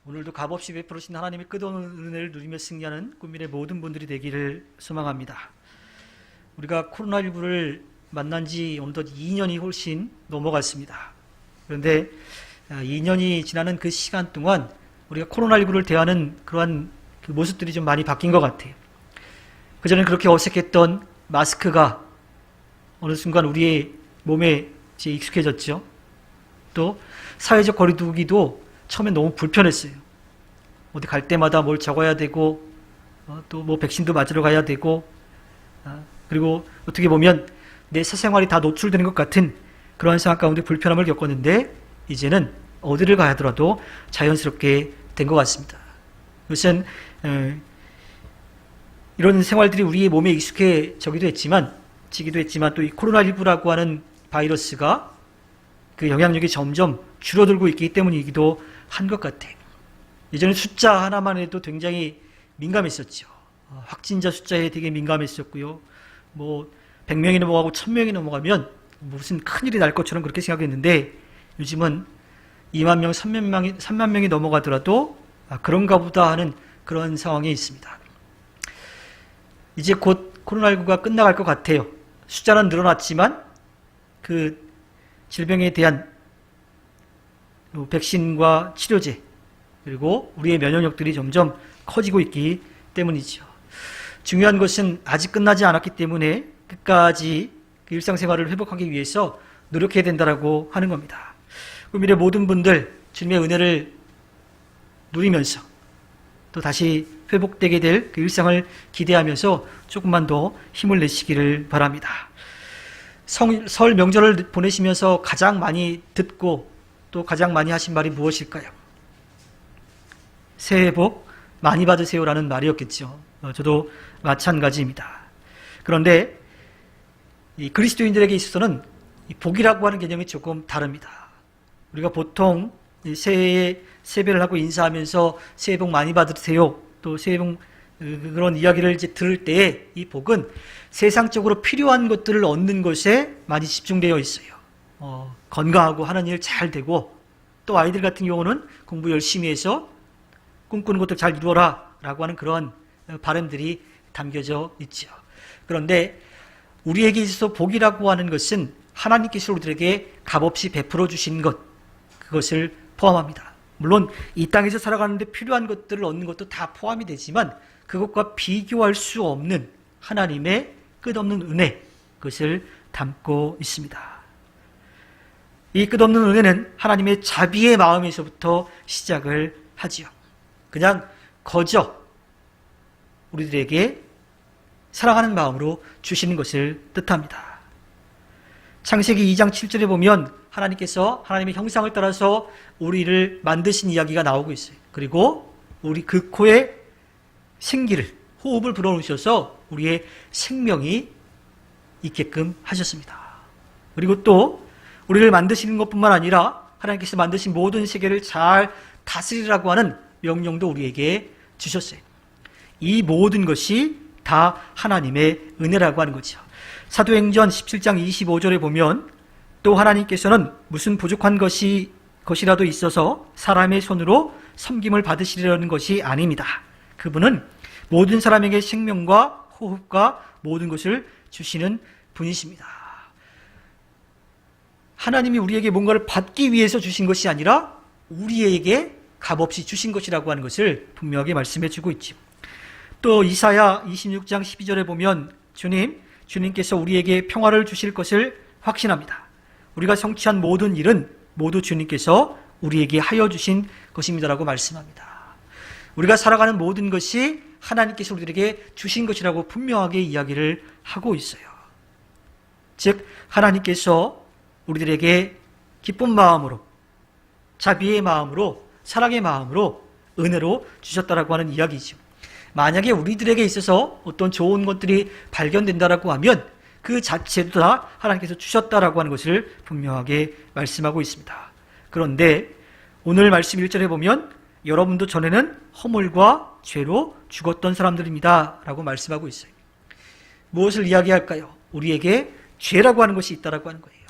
오늘도 값없이 베풀으신 하나님의 끝없는 은혜를 누리며 승리하는 꿈밀의 모든 분들이 되기를 소망합니다. 우리가 코로나19를 만난 지 어느덧 2년이 훨씬 넘어갔습니다. 그런데 2년이 지나는 그 시간 동안 우리가 코로나19를 대하는 그러한 그 모습들이 좀 많이 바뀐 것 같아요. 그전엔 그렇게 어색했던 마스크가 어느 순간 우리의 몸에 이제 익숙해졌죠. 또 사회적 거리두기도 처음엔 너무 불편했어요. 어디 갈 때마다 뭘 적어야 되고 또 뭐 백신도 맞으러 가야 되고 그리고 어떻게 보면 내 사생활이 다 노출되는 것 같은 그런 상황 가운데 불편함을 겪었는데 이제는 어디를 가더라도 자연스럽게 된 것 같습니다. 이것은 이런 생활들이 우리의 몸에 익숙해지기도 했지만 또 이 코로나19라고 하는 바이러스가 그 영향력이 점점 줄어들고 있기 때문이기도 한 것 같아요. 예전에 숫자 하나만 해도 굉장히 민감했었죠. 확진자 숫자에 되게 민감했었고요. 뭐 100명이 넘어가고 1000명이 넘어가면 무슨 큰일이 날 것처럼 그렇게 생각했는데 요즘은 2만 명, 3만 명이 넘어가더라도 그런가 보다 하는 그런 상황에 있습니다. 이제 곧 코로나19가 끝나갈 것 같아요. 숫자는 늘어났지만 그 질병에 대한 백신과 치료제 그리고 우리의 면역력들이 점점 커지고 있기 때문이죠. 중요한 것은 아직 끝나지 않았기 때문에 끝까지 그 일상생활을 회복하기 위해서 노력해야 된다고 하는 겁니다. 꿈밀의 모든 분들 주님의 은혜를 누리면서 또 다시 회복되게 될 그 일상을 기대하면서 조금만 더 힘을 내시기를 바랍니다. 설 명절을 보내시면서 가장 많이 듣고 또 가장 많이 하신 말이 무엇일까요? 새해 복 많이 받으세요라는 말이었겠죠. 저도 마찬가지입니다. 그런데 이 그리스도인들에게 있어서는 이 복이라고 하는 개념이 조금 다릅니다. 우리가 보통 새해에 세배를 하고 인사하면서 새해 복 많이 받으세요. 또 새해 복 그런 이야기를 이제 들을 때에 이 복은 세상적으로 필요한 것들을 얻는 것에 많이 집중되어 있어요. 건강하고 하는 일 잘 되고 또 아이들 같은 경우는 공부 열심히 해서 꿈꾸는 것들 잘 이루어라 라고 하는 그런 바람들이 담겨져 있죠. 그런데 우리에게 있어서 복이라고 하는 것은 하나님께서 우리들에게 값없이 베풀어 주신 것 그것을 포함합니다. 물론 이 땅에서 살아가는데 필요한 것들을 얻는 것도 다 포함이 되지만 그것과 비교할 수 없는 하나님의 끝없는 은혜 그것을 담고 있습니다. 이 끝없는 은혜는 하나님의 자비의 마음에서부터 시작을 하지요. 그냥 거저 우리들에게 사랑하는 마음으로 주시는 것을 뜻합니다. 창세기 2장 7절에 보면 하나님께서 하나님의 형상을 따라서 우리를 만드신 이야기가 나오고 있어요. 그리고 우리 그 코에 생기를, 호흡을 불어넣으셔서 우리의 생명이 있게끔 하셨습니다. 그리고 또 우리를 만드시는 것뿐만 아니라 하나님께서 만드신 모든 세계를 잘 다스리라고 하는 명령도 우리에게 주셨어요. 이 모든 것이 다 하나님의 은혜라고 하는 거죠. 사도행전 17장 25절에 보면 또 하나님께서는 무슨 부족한 것이라도 있어서 사람의 손으로 섬김을 받으시려는 것이 아닙니다. 그분은 모든 사람에게 생명과 호흡과 모든 것을 주시는 분이십니다. 하나님이 우리에게 뭔가를 받기 위해서 주신 것이 아니라 우리에게 값없이 주신 것이라고 하는 것을 분명하게 말씀해 주고 있죠. 또 이사야 26장 12절에 보면 주님께서 우리에게 평화를 주실 것을 확신합니다. 우리가 성취한 모든 일은 모두 주님께서 우리에게 하여 주신 것입니다라고 말씀합니다. 우리가 살아가는 모든 것이 하나님께서 우리들에게 주신 것이라고 분명하게 이야기를 하고 있어요. 즉 하나님께서 우리들에게 기쁜 마음으로 자비의 마음으로 사랑의 마음으로 은혜로 주셨다라고 하는 이야기죠. 만약에 우리들에게 있어서 어떤 좋은 것들이 발견된다라고 하면 그 자체도 다 하나님께서 주셨다라고 하는 것을 분명하게 말씀하고 있습니다. 그런데 오늘 말씀 1절에 보면 여러분도 전에는 허물과 죄로 죽었던 사람들입니다 라고 말씀하고 있어요. 무엇을 이야기할까요? 우리에게 죄라고 하는 것이 있다라고 하는 거예요.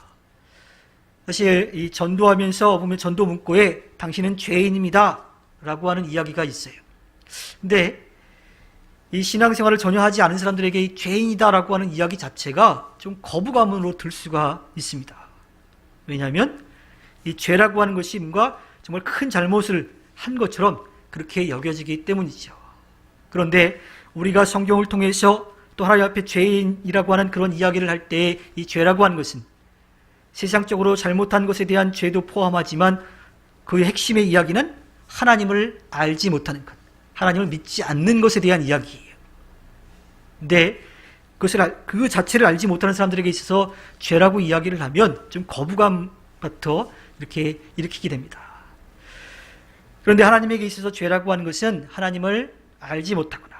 사실 이 전도하면서 보면 전도 문구에 당신은 죄인입니다 라고 하는 이야기가 있어요. 근데 이 신앙생활을 전혀 하지 않은 사람들에게 이 죄인이다라고 하는 이야기 자체가 좀 거부감으로 들 수가 있습니다. 왜냐하면 이 죄라고 하는 것이 뭔가 정말 큰 잘못을 한 것처럼 그렇게 여겨지기 때문이죠. 그런데 우리가 성경을 통해서 또 하나님 앞에 죄인이라고 하는 그런 이야기를 할 때 이 죄라고 하는 것은 세상적으로 잘못한 것에 대한 죄도 포함하지만 그 핵심의 이야기는 하나님을 알지 못하는 것, 하나님을 믿지 않는 것에 대한 이야기예요. 근데 그 자체를 알지 못하는 사람들에게 있어서 죄라고 이야기를 하면 좀 거부감부터 이렇게 일으키게 됩니다. 그런데 하나님에게 있어서 죄라고 하는 것은 하나님을 알지 못하거나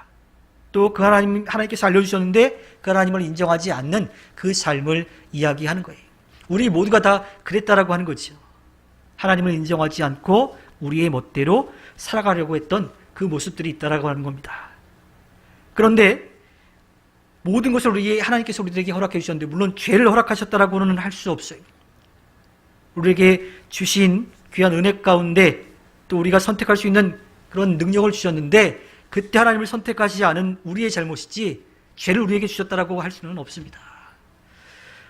또 그 하나님께서 알려주셨는데 그 하나님을 인정하지 않는 그 삶을 이야기하는 거예요. 우리 모두가 다 그랬다라고 하는 거죠. 하나님을 인정하지 않고 우리의 멋대로 살아가려고 했던 그 모습들이 있다라고 하는 겁니다. 그런데 모든 것을 하나님께서 우리들에게 허락해 주셨는데 물론 죄를 허락하셨다라고는 할 수 없어요. 우리에게 주신 귀한 은혜 가운데 또 우리가 선택할 수 있는 그런 능력을 주셨는데 그때 하나님을 선택하지 않은 우리의 잘못이지 죄를 우리에게 주셨다라고 할 수는 없습니다.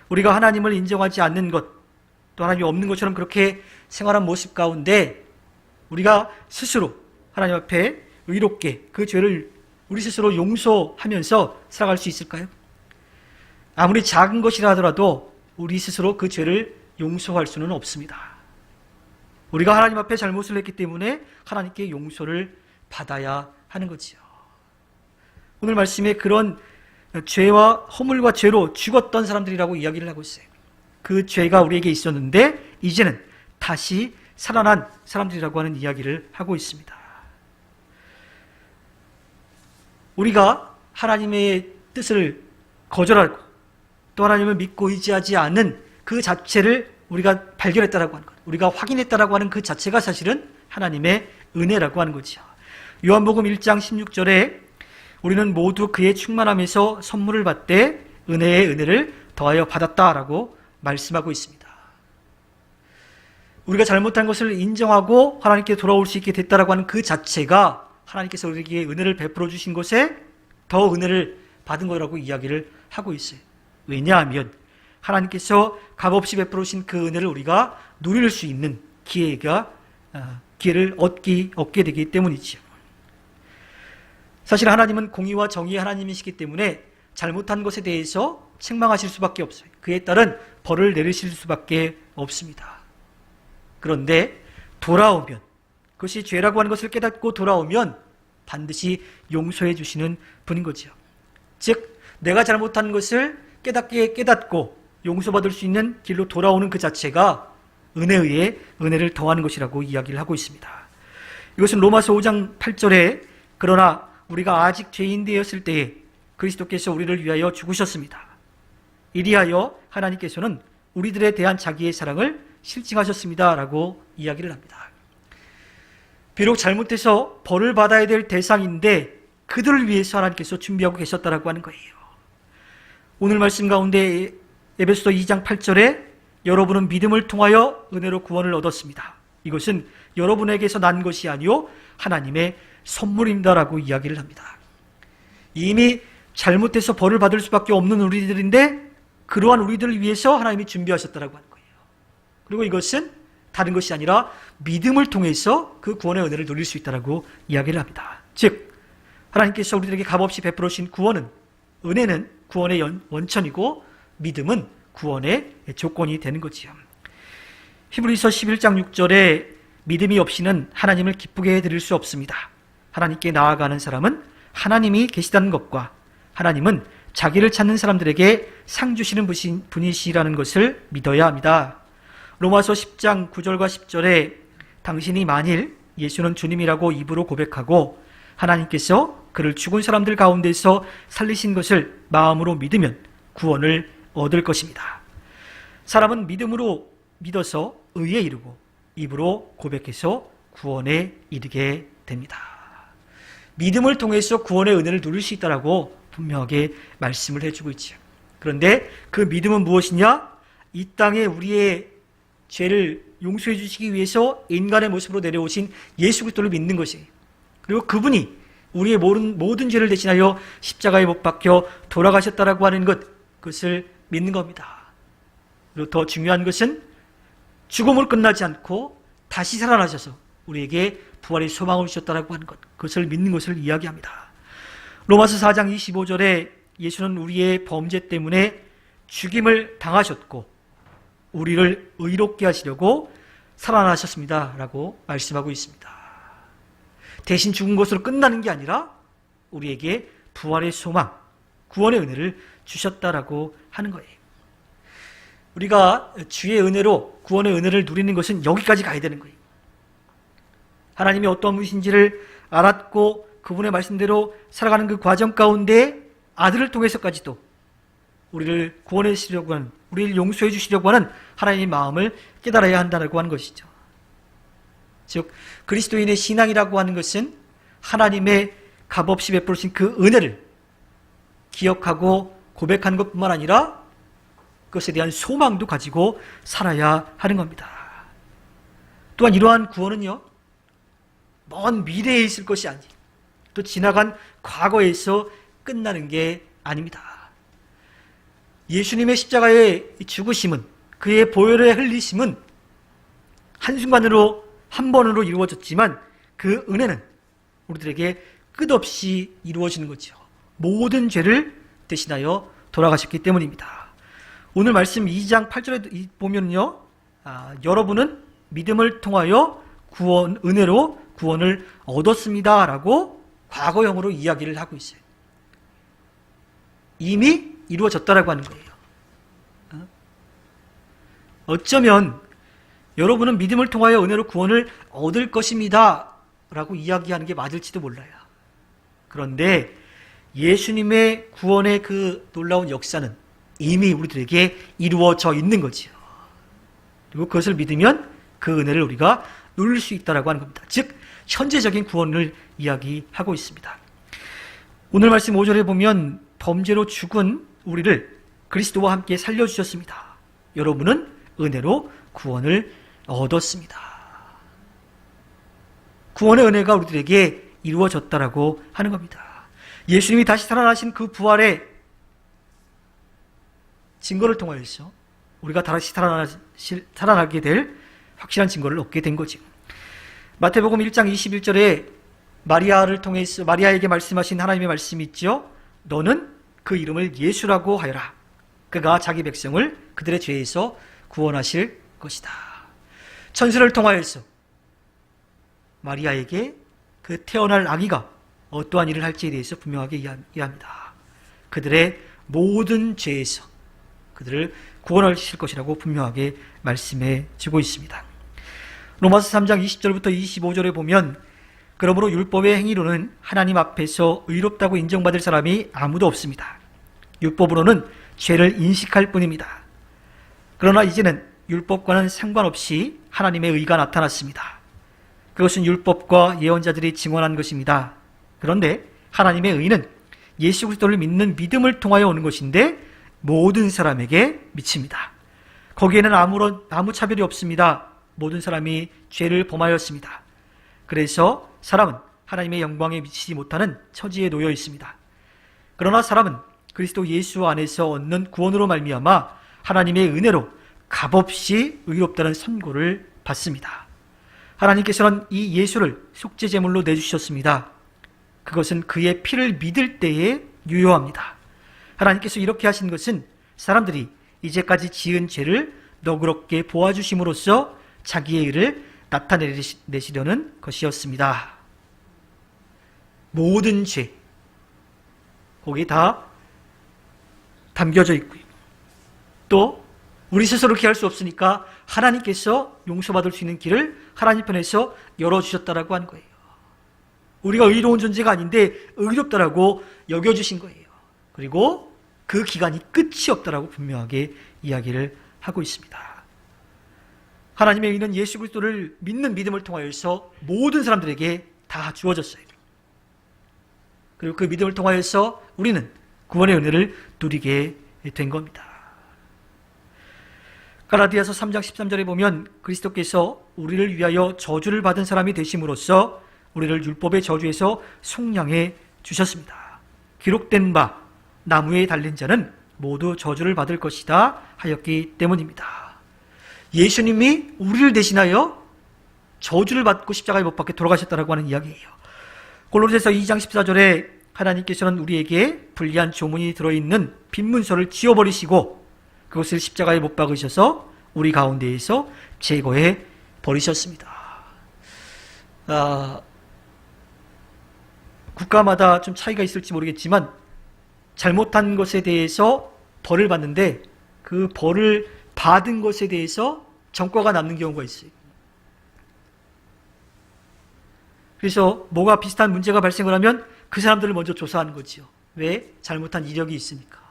우리가 하나님을 인정하지 않는 것, 또 하나님이 없는 것처럼 그렇게 생활한 모습 가운데 우리가 스스로 하나님 앞에 의롭게 그 죄를 우리 스스로 용서하면서 살아갈 수 있을까요? 아무리 작은 것이라 하더라도 우리 스스로 그 죄를 용서할 수는 없습니다. 우리가 하나님 앞에 잘못을 했기 때문에 하나님께 용서를 받아야 하는 거지요. 오늘 말씀에 그런 죄와 허물과 죄로 죽었던 사람들이라고 이야기를 하고 있어요. 그 죄가 우리에게 있었는데 이제는 다시 살아난 사람들이라고 하는 이야기를 하고 있습니다. 우리가 하나님의 뜻을 거절하고 또 하나님을 믿고 의지하지 않는 그 자체를 우리가 발견했다라고 하는 것, 우리가 확인했다라고 하는 그 자체가 사실은 하나님의 은혜라고 하는 거죠. 요한복음 1장 16절에 우리는 모두 그의 충만함에서 선물을 받되 은혜에 은혜를 더하여 받았다라고 말씀하고 있습니다. 우리가 잘못한 것을 인정하고 하나님께 돌아올 수 있게 됐다라고 하는 그 자체가 하나님께서 우리에게 은혜를 베풀어 주신 것에 더 은혜를 받은 거라고 이야기를 하고 있어요. 왜냐하면 하나님께서 값없이 베풀어 주신 그 은혜를 우리가 누릴 수 있는 기회를 얻게 되기 때문이죠. 사실 하나님은 공의와 정의의 하나님이시기 때문에 잘못한 것에 대해서 책망하실 수밖에 없어요. 그에 따른 벌을 내리실 수밖에 없습니다. 그런데 돌아오면, 그것이 죄라고 하는 것을 깨닫고 돌아오면 반드시 용서해 주시는 분인 거죠. 즉 내가 잘못한 것을 깨닫고 용서받을 수 있는 길로 돌아오는 그 자체가 은혜에 의해 은혜를 더하는 것이라고 이야기를 하고 있습니다. 이것은 로마서 5장 8절에 그러나 우리가 아직 죄인 되었을 때에 그리스도께서 우리를 위하여 죽으셨습니다. 이리하여 하나님께서는 우리들에 대한 자기의 사랑을 실증하셨습니다 라고 이야기를 합니다. 비록 잘못해서 벌을 받아야 될 대상인데 그들을 위해서 하나님께서 준비하고 계셨다라고 하는 거예요. 오늘 말씀 가운데 에베소서 2장 8절에 여러분은 믿음을 통하여 은혜로 구원을 얻었습니다. 이것은 여러분에게서 난 것이 아니요 하나님의 선물입니다라고 이야기를 합니다. 이미 잘못해서 벌을 받을 수밖에 없는 우리들인데 그러한 우리들을 위해서 하나님이 준비하셨다라고 하는 거예요. 그리고 이것은 다른 것이 아니라 믿음을 통해서 그 구원의 은혜를 누릴 수 있다라고 이야기를 합니다. 즉 하나님께서 우리들에게 값없이 베풀어 주신 구원은, 은혜는 구원의 원천이고 믿음은 구원의 조건이 되는 거지요. 히브리서 11장 6절에 믿음이 없이는 하나님을 기쁘게 해드릴 수 없습니다. 하나님께 나아가는 사람은 하나님이 계시다는 것과 하나님은 자기를 찾는 사람들에게 상 주시는 분이시라는 것을 믿어야 합니다. 로마서 10장 9절과 10절에 당신이 만일 예수는 주님이라고 입으로 고백하고 하나님께서 그를 죽은 사람들 가운데서 살리신 것을 마음으로 믿으면 구원을 얻을 것입니다. 사람은 믿음으로 믿어서 의에 이르고 입으로 고백해서 구원에 이르게 됩니다. 믿음을 통해서 구원의 은혜를 누릴 수 있다라고 분명하게 말씀을 해주고 있죠. 그런데 그 믿음은 무엇이냐? 이 땅에 우리의 죄를 용서해 주시기 위해서 인간의 모습으로 내려오신 예수 그리스도를 믿는 것이에요. 그리고 그분이 우리의 모든 죄를 대신하여 십자가에 못 박혀 돌아가셨다라고 하는 그것을 믿는 겁니다. 그리고 더 중요한 것은 죽음으로 끝나지 않고 다시 살아나셔서 우리에게 부활의 소망을 주셨다라고 하는 것, 그것을 믿는 것을 이야기합니다. 로마서 4장 25절에 예수는 우리의 범죄 때문에 죽임을 당하셨고 우리를 의롭게 하시려고 살아나셨습니다 라고 말씀하고 있습니다. 대신 죽은 것으로 끝나는 게 아니라 우리에게 부활의 소망, 구원의 은혜를 주셨다라고 하는 거예요. 우리가 주의 은혜로 구원의 은혜를 누리는 것은 여기까지 가야 되는 거예요. 하나님이 어떤 분이신지를 알았고 그분의 말씀대로 살아가는 그 과정 가운데 아들을 통해서까지도 우리를 구원해 주시려고 하는, 우리를 용서해 주시려고 하는 하나님의 마음을 깨달아야 한다고 하는 것이죠. 즉 그리스도인의 신앙이라고 하는 것은 하나님의 값없이 베풀으신 그 은혜를 기억하고 고백하는 것뿐만 아니라 그것에 대한 소망도 가지고 살아야 하는 겁니다. 또한 이러한 구원은요, 먼 미래에 있을 것이 아니, 또 지나간 과거에서 끝나는 게 아닙니다. 예수님의 십자가의 죽으심은, 그의 보혈의 흘리심은 한순간으로 한 번으로 이루어졌지만 그 은혜는 우리들에게 끝없이 이루어지는 거죠. 모든 죄를 대신하여 돌아가셨기 때문입니다. 오늘 말씀 2장 8절에 보면요, 여러분은 믿음을 통하여 은혜로 구원을 얻었습니다 라고 과거형으로 이야기를 하고 있어요. 이미 이루어졌다라고 하는 거예요. 어쩌면 여러분은 믿음을 통하여 은혜로 구원을 얻을 것입니다 라고 이야기하는 게 맞을지도 몰라요. 그런데 예수님의 구원의 그 놀라운 역사는 이미 우리들에게 이루어져 있는 거지요. 그리고 그것을 믿으면 그 은혜를 우리가 누릴 수 있다라고 하는 겁니다. 즉 현재적인 구원을 이야기하고 있습니다. 오늘 말씀 5절에 보면 범죄로 죽은 우리를 그리스도와 함께 살려주셨습니다. 여러분은 은혜로 구원을 얻었습니다. 구원의 은혜가 우리들에게 이루어졌다라고 하는 겁니다. 예수님이 다시 살아나신 그 부활의 증거를 통하여서 우리가 다시 살아나게 될 확실한 증거를 얻게 된 거죠. 마태복음 1장 21절에 마리아를 통해서 마리아에게 말씀하신 하나님의 말씀이 있죠. 너는 그 이름을 예수라고 하여라. 그가 자기 백성을 그들의 죄에서 구원하실 것이다. 천사를 통하여서 마리아에게 그 태어날 아기가 어떠한 일을 할지에 대해서 분명하게 이해합니다. 그들의 모든 죄에서 그들을 구원하실 것이라고 분명하게 말씀해 주고 있습니다. 로마서 3장 20절부터 25절에 보면 그러므로 율법의 행위로는 하나님 앞에서 의롭다고 인정받을 사람이 아무도 없습니다. 율법으로는 죄를 인식할 뿐입니다. 그러나 이제는 율법과는 상관없이 하나님의 의가 나타났습니다. 그것은 율법과 예언자들이 증언한 것입니다. 그런데 하나님의 의는 예수 그리스도를 믿는 믿음을 통하여 오는 것인데 모든 사람에게 미칩니다. 거기에는 아무 차별이 없습니다. 모든 사람이 죄를 범하였습니다. 그래서 사람은 하나님의 영광에 미치지 못하는 처지에 놓여 있습니다. 그러나 사람은 그리스도 예수 안에서 얻는 구원으로 말미암아 하나님의 은혜로 값없이 의롭다는 선고를 받습니다. 하나님께서는 이 예수를 속죄제물로 내주셨습니다. 그것은 그의 피를 믿을 때에 유효합니다. 하나님께서 이렇게 하신 것은 사람들이 이제까지 지은 죄를 너그럽게 보아주심으로써 자기의 의를 나타내시려는 것이었습니다. 모든 죄, 거기 다 담겨져 있고요. 또 우리 스스로 그렇게 할 수 없으니까 하나님께서 용서받을 수 있는 길을 하나님 편에서 열어주셨다라고 하는 거예요. 우리가 의로운 존재가 아닌데 의롭다라고 여겨주신 거예요. 그리고 그 기간이 끝이 없다라고 분명하게 이야기를 하고 있습니다. 하나님의 의는 예수 그리스도를 믿는 믿음을 통하여서 모든 사람들에게 다 주어졌어요. 그리고 그 믿음을 통하여서 우리는 구원의 은혜를 누리게 된 겁니다. 갈라디아서 3장 13절에 보면 그리스도께서 우리를 위하여 저주를 받은 사람이 되심으로써 우리를 율법의 저주에서 속량해 주셨습니다. 기록된 바 나무에 달린 자는 모두 저주를 받을 것이다 하였기 때문입니다. 예수님이 우리를 대신하여 저주를 받고 십자가에 못 박혀 돌아가셨다고 하는 이야기예요. 골로새서 2장 14절에 하나님께서는 우리에게 불리한 조문이 들어있는 빈 문서를 지워버리시고 그것을 십자가에 못 박으셔서 우리 가운데에서 제거해 버리셨습니다. 국가마다 좀 차이가 있을지 모르겠지만 잘못한 것에 대해서 벌을 받는데 그 벌을 받은 것에 대해서 전과가 남는 경우가 있어요. 그래서 뭐가 비슷한 문제가 발생을 하면 그 사람들을 먼저 조사하는 거지요. 왜? 잘못한 이력이 있으니까.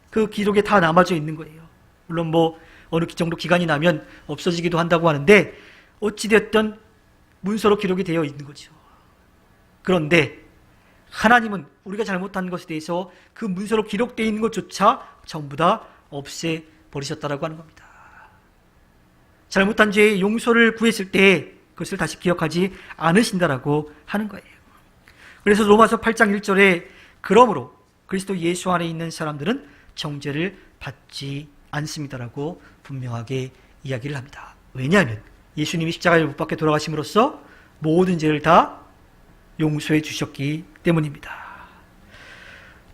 그 기록에 다 남아져 있는 거예요. 물론 뭐 어느 정도 기간이 나면 없어지기도 한다고 하는데 어찌됐든 문서로 기록이 되어 있는 거죠. 그런데 하나님은 우리가 잘못한 것에 대해서 그 문서로 기록되어 있는 것조차 전부 다 없애버리셨다라고 하는 겁니다. 잘못한 죄의 용서를 구했을 때 그것을 다시 기억하지 않으신다라고 하는 거예요. 그래서 로마서 8장 1절에 그러므로 그리스도 예수 안에 있는 사람들은 정죄를 받지 않습니다라고 분명하게 이야기를 합니다. 왜냐하면 예수님이 십자가에 못 박혀 돌아가심으로써 모든 죄를 다 용서해 주셨기 때문입니다.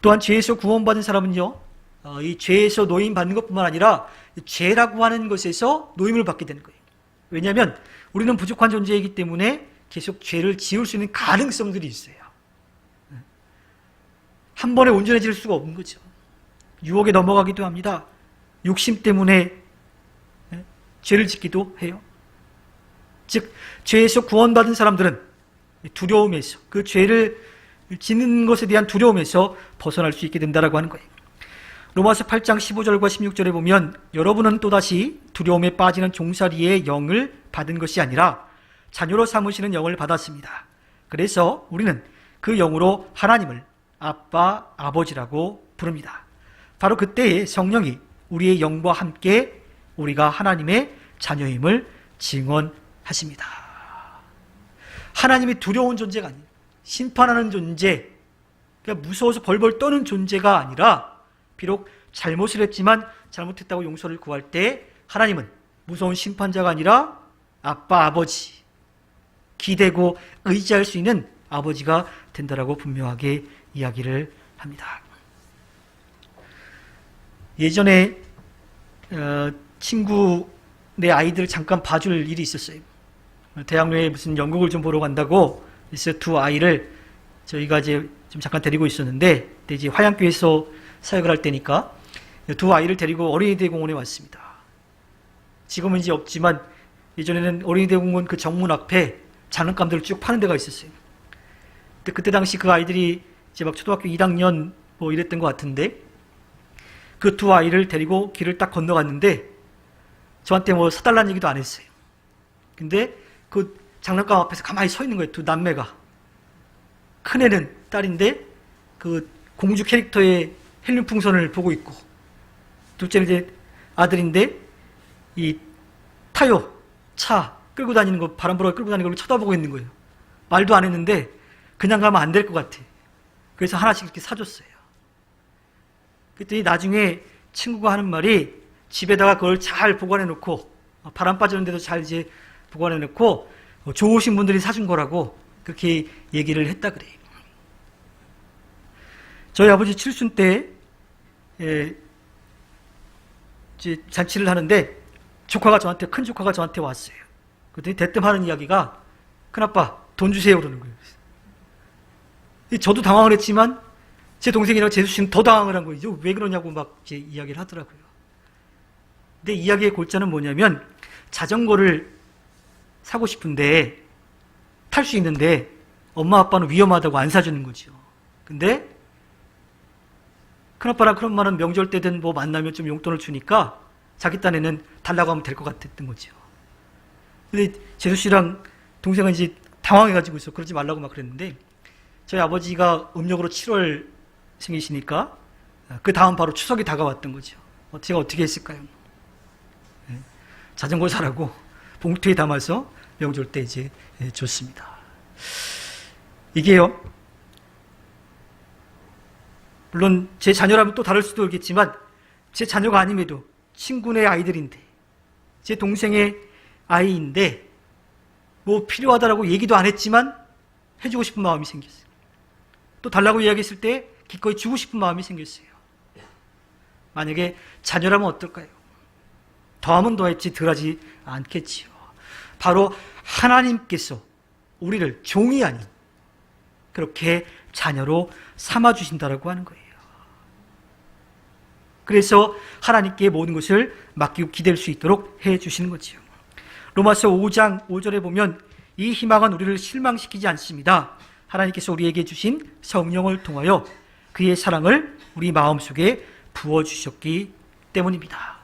또한 죄에서 구원받은 사람은요, 이 죄에서 노임받는 것뿐만 아니라 죄라고 하는 것에서 노임을 받게 되는 거예요. 왜냐하면 우리는 부족한 존재이기 때문에 계속 죄를 지을 수 있는 가능성들이 있어요. 한 번에 온전해질 수가 없는 거죠. 유혹에 넘어가기도 합니다. 욕심 때문에 죄를 짓기도 해요. 즉 죄에서 구원받은 사람들은 두려움에서, 그 죄를 짓는 것에 대한 두려움에서 벗어날 수 있게 된다라고 하는 거예요. 로마서 8장 15절과 16절에 보면 여러분은 또다시 두려움에 빠지는 종살이의 영을 받은 것이 아니라 자녀로 삼으시는 영을 받았습니다. 그래서 우리는 그 영으로 하나님을 아빠, 아버지라고 부릅니다. 바로 그때에 성령이 우리의 영과 함께 우리가 하나님의 자녀임을 증언하십니다. 하나님이 두려운 존재가 아니에요. 심판하는 존재, 그러니까 무서워서 벌벌 떠는 존재가 아니라 비록 잘못을 했지만 잘못했다고 용서를 구할 때 하나님은 무서운 심판자가 아니라 아빠, 아버지, 기대고 의지할 수 있는 아버지가 된다라고 분명하게 이야기를 합니다. 예전에 친구 내 아이들 잠깐 봐줄 일이 있었어요. 대학로에 무슨 연극을 좀 보러 간다고 그래서 두 아이를 저희가 이제 좀 잠깐 데리고 있었는데 그때 이제 화양교에서 사역을 할 때니까 두 아이를 데리고 어린이대공원에 왔습니다. 지금은 이제 없지만 예전에는 어린이대공원 그 정문 앞에 장난감들을 쭉 파는 데가 있었어요. 근데 그때 당시 그 아이들이 이제 막 초등학교 1학년 뭐 이랬던 것 같은데 그 두 아이를 데리고 길을 딱 건너갔는데 저한테 뭐 사달라는 얘기도 안 했어요. 근데 그 장난감 앞에서 가만히 서 있는 거예요. 두 남매가. 큰애는 딸인데 그 공주 캐릭터의 헬륨 풍선을 보고 있고 둘째는 이제 아들인데 이 타요 차 끌고 다니는 거 바람 불어 끌고 다니는 걸 쳐다보고 있는 거예요. 말도 안 했는데 그냥 가면 안 될 것 같아. 그래서 하나씩 이렇게 사줬어요. 그랬더니 나중에 친구가 하는 말이 집에다가 그걸 잘 보관해 놓고 바람 빠지는데도 잘 이제 보관해 놓고 좋으신 분들이 사준 거라고 그렇게 얘기를 했다 그래요. 저희 아버지 칠순 때 이제 잔치를 하는데 큰 조카가 저한테 왔어요. 그랬더니 대뜸 하는 이야기가 큰아빠 돈 주세요 그러는 거예요. 저도 당황을 했지만 제 동생이랑 재수 씨는 더 당황을 한 거예요. 왜 그러냐고 막 이제 이야기를 하더라고요. 근데 이야기의 골자는 뭐냐면 자전거를 사고 싶은데 탈 수 있는데 엄마 아빠는 위험하다고 안 사주는 거죠. 근데 큰아빠랑 큰엄마는 명절 때든 뭐 만나면 좀 용돈을 주니까 자기 딴에는 달라고 하면 될 것 같았던 거죠. 근데 재수 씨랑 동생은 이제 당황해가지고 있어. 그러지 말라고 막 그랬는데 저희 아버지가 음력으로 7월 생이시니까 그 다음 바로 추석이 다가왔던 거죠. 제가 어떻게 했을까요? 자전거 사라고 봉투에 담아서 명절 때 이제 줬습니다. 이게요, 물론 제 자녀라면 또 다를 수도 있겠지만 제 자녀가 아님에도 친구네 아이들인데, 제 동생의 아이인데 뭐 필요하다라고 얘기도 안 했지만 해주고 싶은 마음이 생겼어요. 또 달라고 이야기했을 때 기꺼이 주고 싶은 마음이 생겼어요. 만약에 자녀라면 어떨까요? 더하면 더했지 덜하지 않겠지요. 바로 하나님께서 우리를 종이 아닌 그렇게 자녀로 삼아주신다라고 하는 거예요. 그래서 하나님께 모든 것을 맡기고 기댈 수 있도록 해주시는 거지요. 로마서 5장 5절에 보면 이 희망은 우리를 실망시키지 않습니다. 하나님께서 우리에게 주신 성령을 통하여 그의 사랑을 우리 마음속에 부어주셨기 때문입니다.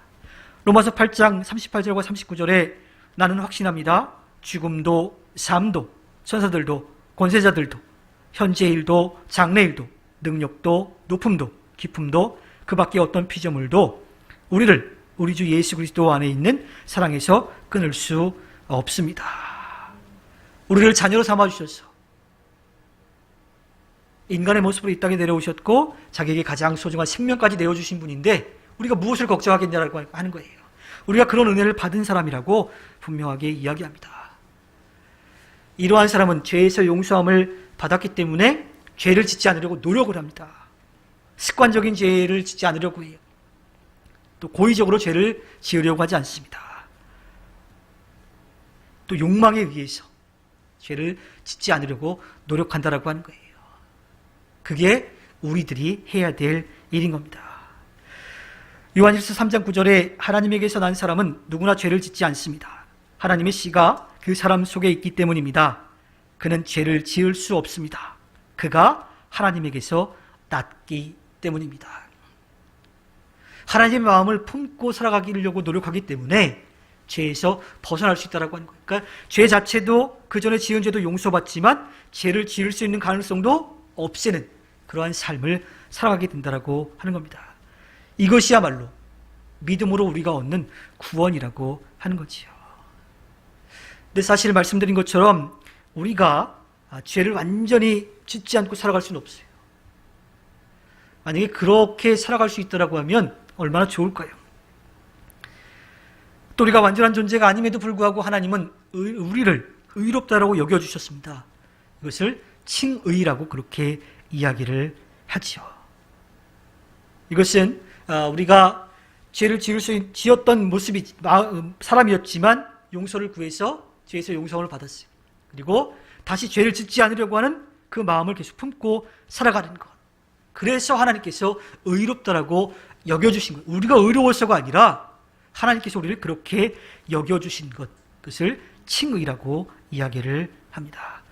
로마서 8장 38절과 39절에 나는 확신합니다. 죽음도 삶도 천사들도 권세자들도 현재 일도 장래 일도 능력도 높음도 깊음도 그 밖에 어떤 피조물도 우리를 우리 주 예수 그리스도 안에 있는 사랑에서 끊을 수 없습니다. 우리를 자녀로 삼아주셔서 인간의 모습으로 이 땅에 내려오셨고 자기에게 가장 소중한 생명까지 내어주신 분인데 우리가 무엇을 걱정하겠냐라고 하는 거예요. 우리가 그런 은혜를 받은 사람이라고 분명하게 이야기합니다. 이러한 사람은 죄에서 용서함을 받았기 때문에 죄를 짓지 않으려고 노력을 합니다. 습관적인 죄를 짓지 않으려고 해요. 또 고의적으로 죄를 지으려고 하지 않습니다. 또 욕망에 의해서 죄를 짓지 않으려고 노력한다라고 하는 거예요. 그게 우리들이 해야 될 일인 겁니다. 요한일서 3장 9절에 하나님에게서 난 사람은 누구나 죄를 짓지 않습니다. 하나님의 씨가 그 사람 속에 있기 때문입니다. 그는 죄를 지을 수 없습니다. 그가 하나님에게서 났기 때문입니다. 하나님의 마음을 품고 살아가려고 노력하기 때문에 죄에서 벗어날 수 있다고 하는 거예요. 그러니까 죄 자체도 그 전에 지은 죄도 용서받지만 죄를 지을 수 있는 가능성도 없애는 그러한 삶을 살아가게 된다고 하는 겁니다. 이것이야말로 믿음으로 우리가 얻는 구원이라고 하는 거지요. 근데 사실 말씀드린 것처럼 우리가 죄를 완전히 짓지 않고 살아갈 수는 없어요. 만약에 그렇게 살아갈 수 있다고 하면 얼마나 좋을까요? 또 우리가 완전한 존재가 아님에도 불구하고 하나님은 우리를 의롭다라고 여겨주셨습니다. 이것을 칭의라고 그렇게 이야기를 하지요. 이것은 우리가 죄를 지었던 모습이 사람이었지만 용서를 구해서 죄에서 용서를 받았어요. 그리고 다시 죄를 짓지 않으려고 하는 그 마음을 계속 품고 살아가는 것. 그래서 하나님께서 의롭다라고 여겨주신 것. 우리가 의로워서가 아니라 하나님께서 우리를 그렇게 여겨주신 것. 그것을 칭의라고 이야기를 합니다.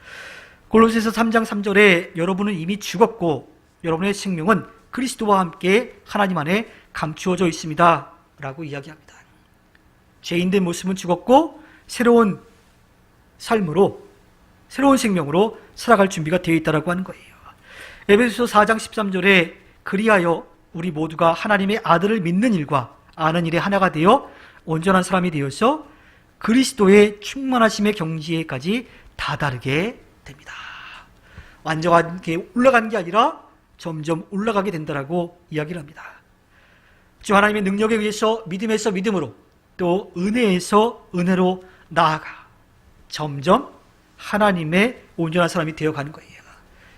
골로새서 3장 3절에 여러분은 이미 죽었고 여러분의 생명은 그리스도와 함께 하나님 안에 감추어져 있습니다. 라고 이야기합니다. 죄인된 모습은 죽었고 새로운 삶으로 새로운 생명으로 살아갈 준비가 되어 있다고 하는 거예요. 에베소서 4장 13절에 그리하여 우리 모두가 하나님의 아들을 믿는 일과 아는 일에 하나가 되어 온전한 사람이 되어서 그리스도의 충만하심의 경지에까지 다다르게 됩니다. 완전하게 올라가는 게 아니라 점점 올라가게 된다라고 이야기를 합니다. 주 하나님의 능력에 의해서 믿음에서 믿음으로 또 은혜에서 은혜로 나아가 점점 하나님의 온전한 사람이 되어가는 거예요.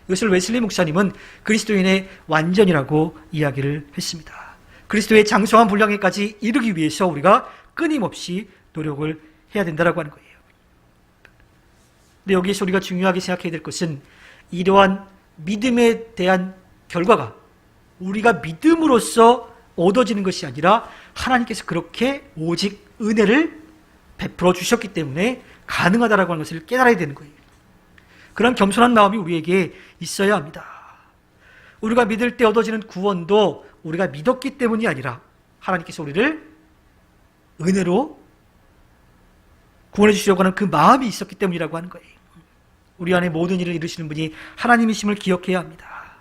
이것을 웨슬리 목사님은 그리스도인의 완전이라고 이야기를 했습니다. 그리스도의 장성한 분량에까지 이르기 위해서 우리가 끊임없이 노력을 해야 된다고 하는 거예요. 근데 여기서 우리가 중요하게 생각해야 될 것은 이러한 믿음에 대한 결과가 우리가 믿음으로써 얻어지는 것이 아니라 하나님께서 그렇게 오직 은혜를 베풀어 주셨기 때문에 가능하다라고 하는 것을 깨달아야 되는 거예요. 그런 겸손한 마음이 우리에게 있어야 합니다. 우리가 믿을 때 얻어지는 구원도 우리가 믿었기 때문이 아니라 하나님께서 우리를 은혜로 구원해 주시려고 하는 그 마음이 있었기 때문이라고 하는 거예요. 우리 안에 모든 일을 이루시는 분이 하나님이심을 기억해야 합니다.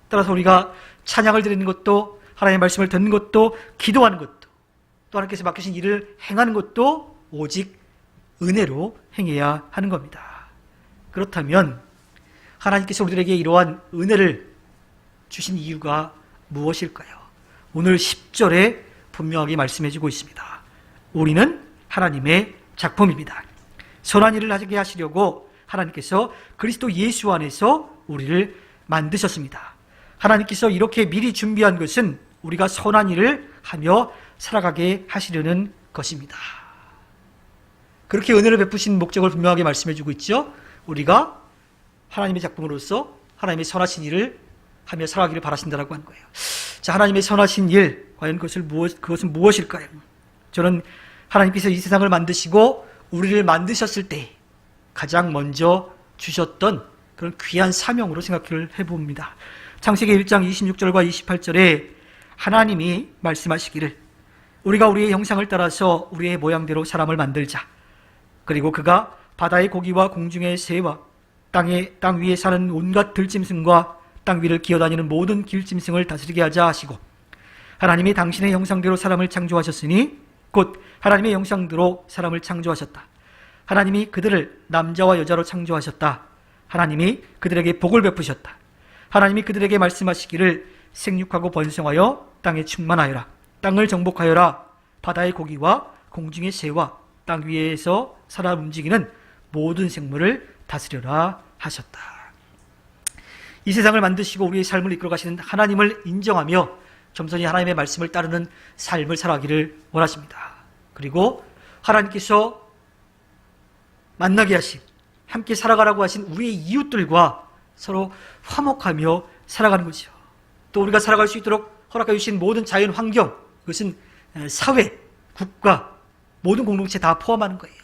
따라서 우리가 찬양을 드리는 것도 하나님의 말씀을 듣는 것도 기도하는 것도 또 하나님께서 맡기신 일을 행하는 것도 오직 은혜로 행해야 하는 겁니다. 그렇다면 하나님께서 우리들에게 이러한 은혜를 주신 이유가 무엇일까요? 오늘 10절에 분명하게 말씀해주고 있습니다. 우리는 하나님의 작품입니다. 선한 일을 하게 하시려고 하나님께서 그리스도 예수 안에서 우리를 만드셨습니다. 하나님께서 이렇게 미리 준비한 것은 우리가 선한 일을 하며 살아가게 하시려는 것입니다. 그렇게 은혜를 베푸신 목적을 분명하게 말씀해주고 있죠. 우리가 하나님의 작품으로서 하나님의 선하신 일을 하며 살아가기를 바라신다라고 한 거예요. 자, 하나님의 선하신 일, 과연 그것은 무엇일까요? 저는 하나님께서 이 세상을 만드시고 우리를 만드셨을 때 가장 먼저 주셨던 그런 귀한 사명으로 생각을 해봅니다. 창세기 1장 26절과 28절에 하나님이 말씀하시기를 우리가 우리의 형상을 따라서 우리의 모양대로 사람을 만들자. 그리고 그가 바다의 고기와 공중의 새와 땅 위에 사는 온갖 들짐승과 땅 위를 기어다니는 모든 길짐승을 다스리게 하자 하시고 하나님이 당신의 형상대로 사람을 창조하셨으니 곧 하나님의 형상대로 사람을 창조하셨다. 하나님이 그들을 남자와 여자로 창조하셨다. 하나님이 그들에게 복을 베푸셨다. 하나님이 그들에게 말씀하시기를 생육하고 번성하여 땅에 충만하여라. 땅을 정복하여라. 바다의 고기와 공중의 새와 땅 위에서 살아 움직이는 모든 생물을 다스려라 하셨다. 이 세상을 만드시고 우리의 삶을 이끌어 가시는 하나님을 인정하며 겸손히 하나님의 말씀을 따르는 삶을 살아가기를 원하십니다. 그리고 하나님께서 만나게 하신, 함께 살아가라고 하신 우리의 이웃들과 서로 화목하며 살아가는 거죠. 또 우리가 살아갈 수 있도록 허락해 주신 모든 자연 환경, 그것은 사회, 국가, 모든 공동체 다 포함하는 거예요.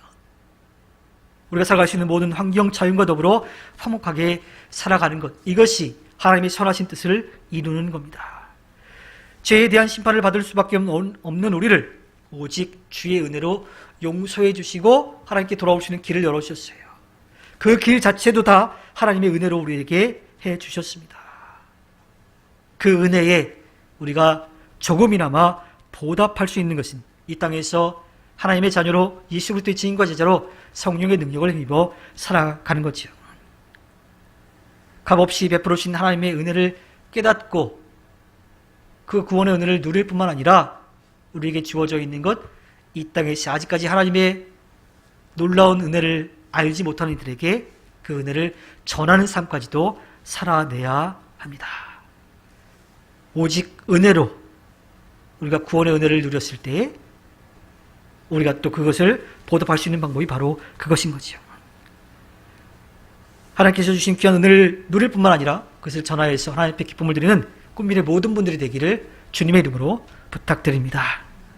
우리가 살아갈 수 있는 모든 환경, 자연과 더불어 화목하게 살아가는 것, 이것이 하나님의 선하신 뜻을 이루는 겁니다. 죄에 대한 심판을 받을 수밖에 없는 우리를 오직 주의 은혜로 용서해 주시고 하나님께 돌아올 수 있는 길을 열어주셨어요. 그 길 자체도 다 하나님의 은혜로 우리에게 해 주셨습니다. 그 은혜에 우리가 조금이나마 보답할 수 있는 것은 이 땅에서 하나님의 자녀로 예수 그리스도의 증인과 제자로 성령의 능력을 힘입어 살아가는 거죠. 값없이 베풀어 주신 하나님의 은혜를 깨닫고 그 구원의 은혜를 누릴 뿐만 아니라 우리에게 주어져 있는 것, 이 땅에서 아직까지 하나님의 놀라운 은혜를 알지 못하는 이들에게 그 은혜를 전하는 삶까지도 살아내야 합니다. 오직 은혜로 우리가 구원의 은혜를 누렸을 때 우리가 또 그것을 보답할 수 있는 방법이 바로 그것인 거죠. 하나님께서 주신 귀한 은혜를 누릴 뿐만 아니라 그것을 전하여서 하나님 앞에 기쁨을 드리는 꿈미래 모든 분들이 되기를 주님의 이름으로 부탁드립니다.